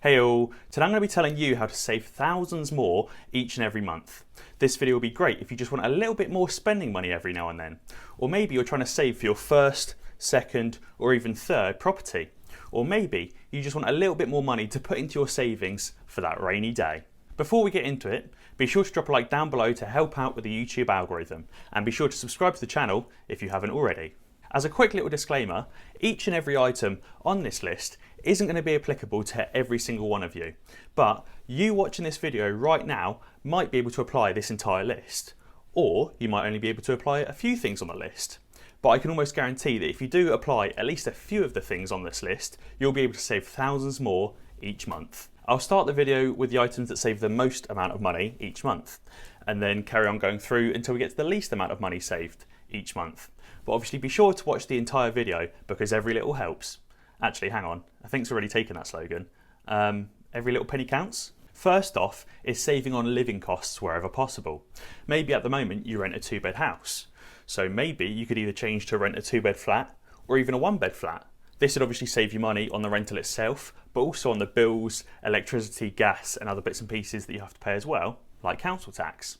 Hey all, today I'm going to be telling you how to save thousands more each and every month. This video will be great if you just want a little bit more spending money every now and then. Or maybe you're trying to save for your first, second or even third property. Or maybe you just want a little bit more money to put into your savings for that rainy day. Before we get into it, be sure to drop a like down below to help out with the YouTube algorithm, and be sure to subscribe to the channel if you haven't already. As a quick little disclaimer, each and every item on this list isn't going to be applicable to every single one of you, but you watching this video right now might be able to apply this entire list, or you might only be able to apply a few things on the list. But I can almost guarantee that if you do apply at least a few of the things on this list, you'll be able to save thousands more each month. I'll start the video with the items that save the most amount of money each month, and then carry on going through until we get to the least amount of money saved each month. But obviously be sure to watch the entire video because every little helps. Actually, hang on, I think it's already taken that slogan. Every little penny counts. First off is saving on living costs wherever possible. Maybe at the moment you rent a 2-bed house. So maybe you could either change to rent a 2-bed flat or even a 1-bed flat. This would obviously save you money on the rental itself, but also on the bills, electricity, gas and other bits and pieces that you have to pay as well, like council tax.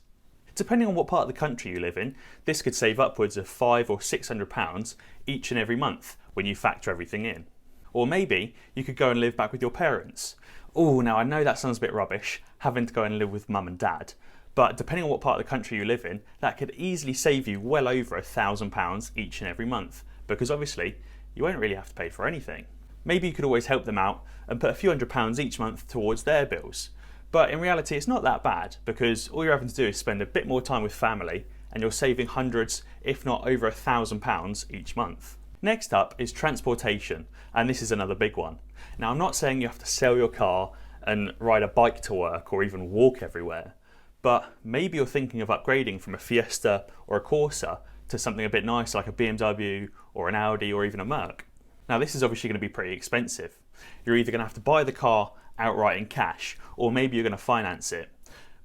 Depending on what part of the country you live in, this could save upwards of £500 or £600 each and every month when you factor everything in. Or maybe you could go and live back with your parents. Oh, now I know that sounds a bit rubbish, having to go and live with mum and dad, but depending on what part of the country you live in, that could easily save you well over £1,000 each and every month, because obviously you won't really have to pay for anything. Maybe you could always help them out and put a few £100s each month towards their bills. But in reality it's not that bad, because all you're having to do is spend a bit more time with family and you're saving hundreds, if not over £1,000 each month. Next up is transportation, and this is another big one. Now I'm not saying you have to sell your car and ride a bike to work or even walk everywhere, but maybe you're thinking of upgrading from a Fiesta or a Corsa to something a bit nicer like a BMW or an Audi or even a Merc. Now this is obviously going to be pretty expensive. You're either going to have to buy the car outright in cash, or maybe you're going to finance it.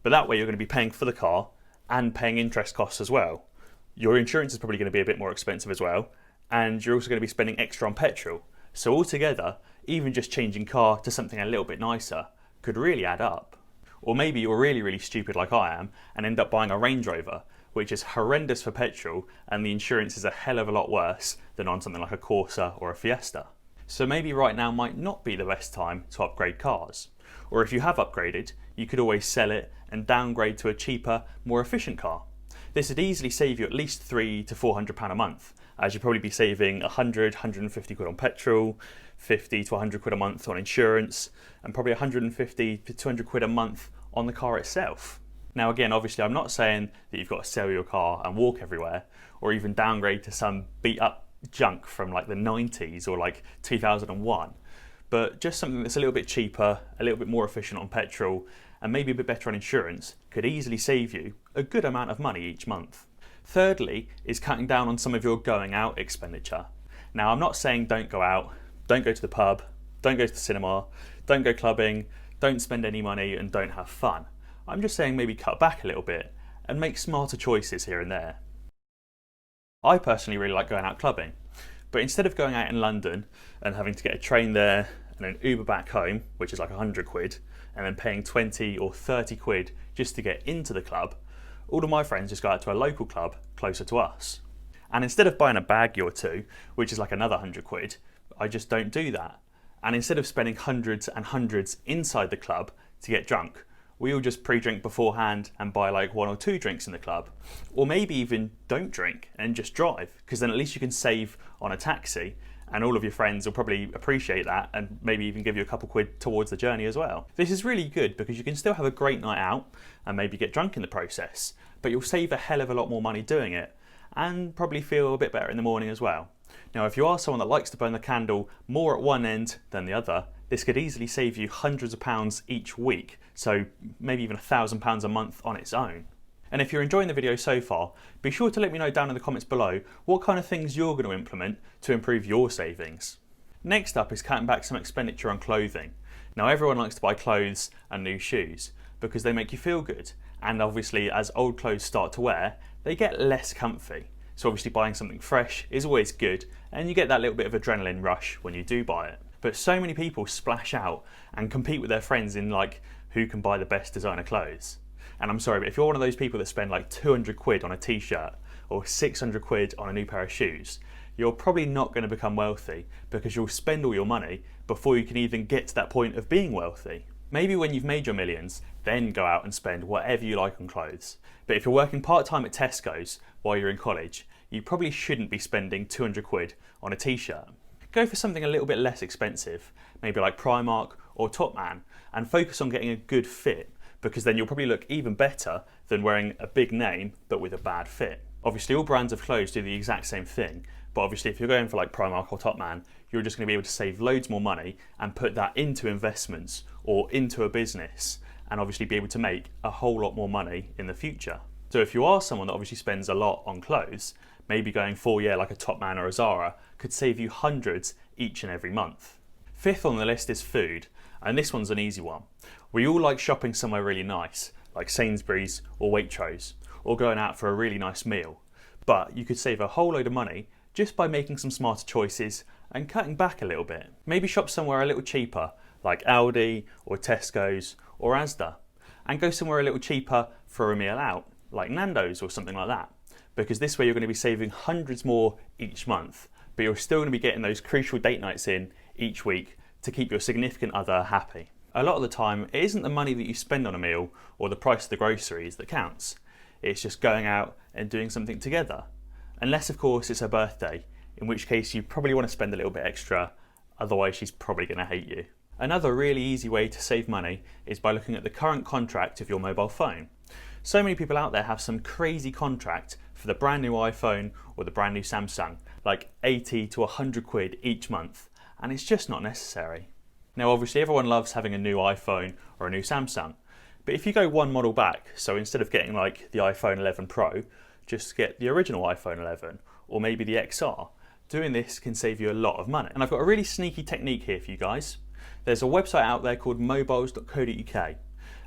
But that way you're going to be paying for the car and paying interest costs as well. Your insurance is probably going to be a bit more expensive as well, and you're also going to be spending extra on petrol. So altogether, even just changing car to something a little bit nicer could really add up. Or maybe you're really stupid like I am and end up buying a Range Rover, which is horrendous for petrol and the insurance is a hell of a lot worse than on something like a Corsa or a Fiesta. So maybe right now might not be the best time to upgrade cars. Or if you have upgraded, you could always sell it and downgrade to a cheaper, more efficient car. This would easily save you at least £300 to £400 a month, as you'd probably be saving 100, 150 quid on petrol, 50 to 100 quid a month on insurance, and probably 150 to 200 quid a month on the car itself. Now again, obviously I'm not saying that you've got to sell your car and walk everywhere, or even downgrade to some beat up junk from like the 90s or like 2001, but just something that's a little bit cheaper, a little bit more efficient on petrol, and maybe a bit better on insurance could easily save you a good amount of money each month. Thirdly is cutting down on some of your going out expenditure. Now I'm not saying don't go out, don't go to the pub, don't go to the cinema, don't go clubbing, don't spend any money and don't have fun. I'm just saying maybe cut back a little bit and make smarter choices here and there. I personally really like going out clubbing, but instead of going out in London and having to get a train there and an Uber back home, which is like 100 quid, and then paying 20 or 30 quid just to get into the club, all of my friends just go out to a local club closer to us. And instead of buying a baggie or two, which is like another 100 quid, I just don't do that. And instead of spending hundreds and hundreds inside the club to get drunk, we all just pre-drink beforehand and buy like 1 or 2 drinks in the club. Or maybe even don't drink and just drive, because then at least you can save on a taxi and all of your friends will probably appreciate that and maybe even give you a couple quid towards the journey as well. This is really good because you can still have a great night out and maybe get drunk in the process, but you'll save a hell of a lot more money doing it and probably feel a bit better in the morning as well. Now if you are someone that likes to burn the candle more at one end than the other, this could easily save you hundreds of pounds each week, so maybe even £1,000 a month on its own. And if you're enjoying the video so far, be sure to let me know down in the comments below what kind of things you're going to implement to improve your savings. Next up is cutting back some expenditure on clothing. Now everyone likes to buy clothes and new shoes because they make you feel good, and obviously as old clothes start to wear, they get less comfy. So obviously buying something fresh is always good, and you get that little bit of adrenaline rush when you do buy it. But so many people splash out and compete with their friends in like who can buy the best designer clothes. And I'm sorry, but if you're one of those people that spend like 200 quid on a t-shirt or 600 quid on a new pair of shoes, you're probably not going to become wealthy because you'll spend all your money before you can even get to that point of being wealthy. Maybe when you've made your millions, then go out and spend whatever you like on clothes. But if you're working part-time at Tesco's while you're in college, you probably shouldn't be spending 200 quid on a t-shirt. Go for something a little bit less expensive, maybe like Primark or Topman, and focus on getting a good fit, because then you'll probably look even better than wearing a big name but with a bad fit. Obviously all brands of clothes do the exact same thing, but obviously if you're going for like Primark or Topman, you're just going to be able to save loads more money and put that into investments or into a business, and obviously be able to make a whole lot more money in the future. So if you are someone that obviously spends a lot on clothes, maybe going for like a Topman or a Zara could save you hundreds each and every month. Fifth on the list is food, and this one's an easy one. We all like shopping somewhere really nice, like Sainsbury's or Waitrose, or going out for a really nice meal. But you could save a whole load of money just by making some smarter choices and cutting back a little bit. Maybe shop somewhere a little cheaper, like Aldi or Tesco's or Asda, and go somewhere a little cheaper for a meal out, like Nando's or something like that. Because this way you're going to be saving hundreds more each month, but you're still going to be getting those crucial date nights in each week to keep your significant other happy. A lot of the time, it isn't the money that you spend on a meal or the price of the groceries that counts. It's just going out and doing something together. Unless, of course, it's her birthday, in which case you probably want to spend a little bit extra, otherwise she's probably going to hate you. Another really easy way to save money is by looking at the current contract of your mobile phone. So many people out there have some crazy contract for the brand new iPhone or the brand new Samsung, like 80 to 100 quid each month, and it's just not necessary. Now obviously everyone loves having a new iPhone or a new Samsung, but if you go one model back, so instead of getting like the iPhone 11 Pro, just get the original iPhone 11 or maybe the XR, doing this can save you a lot of money. And I've got a really sneaky technique here for you guys. There's a website out there called mobiles.co.uk,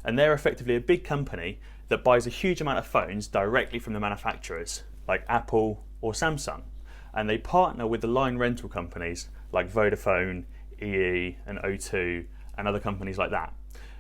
and they're effectively a big company that buys a huge amount of phones directly from the manufacturers, like Apple or Samsung. And they partner with the line rental companies like Vodafone, EE and O2 and other companies like that.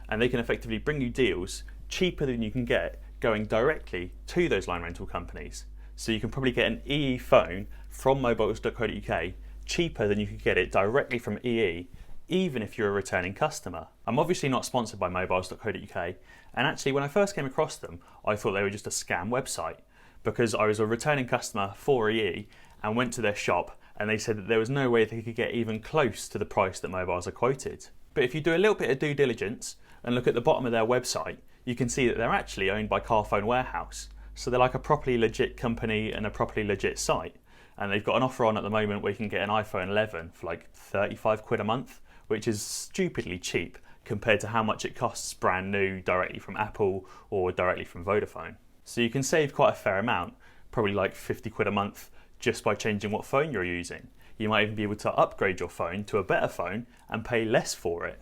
And they can effectively bring you deals cheaper than you can get going directly to those line rental companies. So you can probably get an EE phone from mobiles.co.uk cheaper than you could get it directly from EE, even if you're a returning customer. I'm obviously not sponsored by mobiles.co.uk, and actually when I first came across them, I thought they were just a scam website, because I was a returning customer for EE and went to their shop and they said that there was no way they could get even close to the price that mobiles are quoted. But if you do a little bit of due diligence and look at the bottom of their website, you can see that they're actually owned by Carphone Warehouse. So they're like a properly legit company and a properly legit site. And they've got an offer on at the moment where you can get an iPhone 11 for like 35 quid a month, which is stupidly cheap compared to how much it costs brand new directly from Apple or directly from Vodafone. So you can save quite a fair amount, probably like 50 quid a month, just by changing what phone you're using. You might even be able to upgrade your phone to a better phone and pay less for it.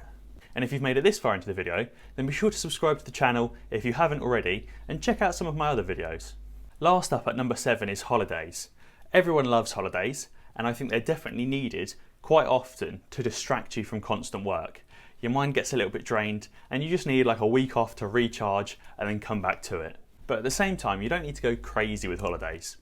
And if you've made it this far into the video, then be sure to subscribe to the channel if you haven't already, and check out some of my other videos. Last up at number 7 is holidays. Everyone loves holidays, and I think they're definitely needed quite often to distract you from constant work. Your mind gets a little bit drained and you just need like a week off to recharge and then come back to it. But at the same time, you don't need to go crazy with holidays.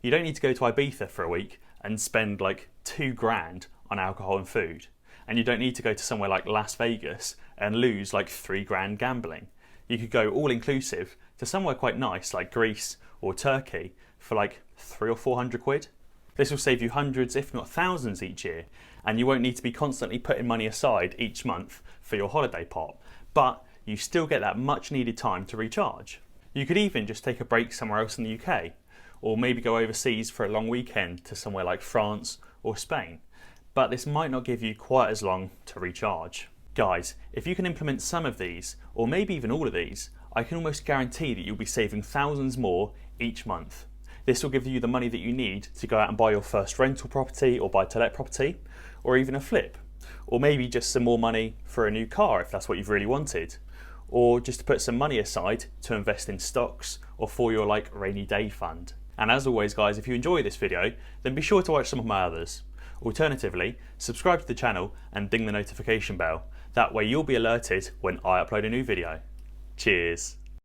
You don't need to go to Ibiza for a week and spend like 2 grand on alcohol and food. And you don't need to go to somewhere like Las Vegas and lose like 3 grand gambling. You could go all inclusive to somewhere quite nice like Greece or Turkey for like 300 or 400 quid. This will save you hundreds if not thousands each year, and you won't need to be constantly putting money aside each month for your holiday pot, but you still get that much needed time to recharge. You could even just take a break somewhere else in the UK, or maybe go overseas for a long weekend to somewhere like France or Spain. But this might not give you quite as long to recharge. Guys, if you can implement some of these, or maybe even all of these, I can almost guarantee that you'll be saving thousands more each month. This will give you the money that you need to go out and buy your first rental property or buy-to-let property, or even a flip. Or maybe just some more money for a new car if that's what you've really wanted. Or just to put some money aside to invest in stocks or for your like rainy day fund. And as always guys, if you enjoy this video, then be sure to watch some of my others. Alternatively, subscribe to the channel and ding the notification bell. That way you'll be alerted when I upload a new video. Cheers!